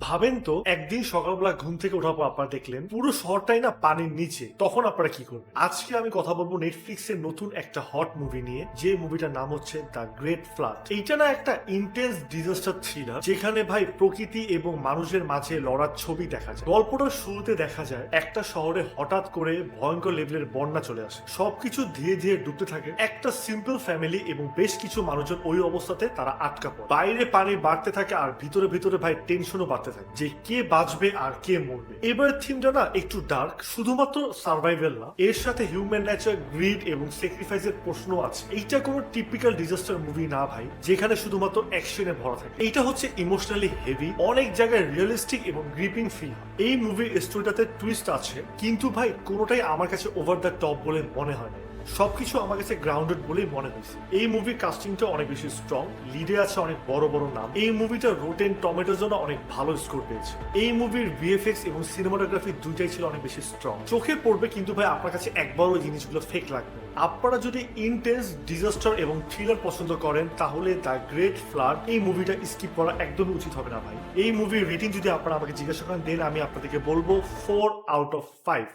ভাবেন তো একদিন সকালবেলা ঘুম থেকে ওঠার পর আপনারা দেখলেন পুরো শহরটাই না পানির নিচে, তখন আপনারা কি করবেন? আজকে আমি কথা বলবো নেটফ্লিক্সের নতুন একটা হট মুভি নিয়ে, যে মুভিটার নাম হচ্ছে দ্য গ্রেট ফ্লাড। এইটা না একটা ইন্টেন্স ডিজাস্টার থ্রিলার, যেখানে ভাই প্রকৃতি এবং মানুষের মাঝে লড়ার ছবি দেখা যায়। গল্পটার শুরুতে দেখা যায় একটা শহরে হঠাৎ করে ভয়ঙ্কর লেভেলের বন্যা চলে আসে, সবকিছু ধীরে ধীরে ডুবতে থাকে। একটা সিম্পল ফ্যামিলি এবং বেশ কিছু মানুষজন ওই অবস্থাতে তারা আটকা পড়ে। বাইরে পানি বাড়তে থাকে আর ভিতরে ভিতরে ভাই টেনশনও বাড়তে থাকে যে কে বাঁচবে আর কে মরবে। এবার থিমটা না একটু ডার্ক, শুধুমাত্র সার্ভাইভাল না, এর সাথে হিউম্যান নেচার, গ্রিড এবং স্যাক্রিফাইসের প্রশ্ন আছে। এইটা কোনো টিপিক্যাল ডিজাস্টার মুভি না ভাই, যেখানে শুধুমাত্র অ্যাকশনে ভরা থাকে। এইটা হচ্ছে ইমোশনালি হেভি, অনেক জায়গায় রিয়েলিস্টিক এবং গ্রিপিং ফিল। এই মুভির স্টোরিটাতে টুইস্ট আছে, কিন্তু ভাই কোনোটাই আমার কাছে ওভার দ্য টপ বলে মনে হয় না। সবকিছু আমার কাছে গ্রাউন্ডেড বলেই মনে হয়েছে। এই মুভির কাস্টিংটা অনেক বেশি স্ট্রং, লিডে আছে অনেক বড় বড় নাম। এই মুভিটা রোটেন টমেটোর জন্য অনেক ভালো স্কোর পেয়েছে। এই মুভির ভিএফএক্স এবং সিনেমাটোগ্রাফি দুইটাই ছিল অনেক বেশি স্ট্রং, চোখে পড়বে, কিন্তু ভাই আপনার কাছে একবারও ওই জিনিসগুলো ফেক লাগবে। আপনারা যদি ইন্টেন্স ডিজাস্টার এবং থ্রিলার পছন্দ করেন, তাহলে দ্য গ্রেট ফ্লাড এই মুভিটা স্কিপ করা একদমই উচিত হবে না ভাই। এই মুভির রেটিং যদি আপনারা আমাকে জিজ্ঞাসা করেন, দেন আমি আপনাদেরকে বলবো 4 আউট অফ 5।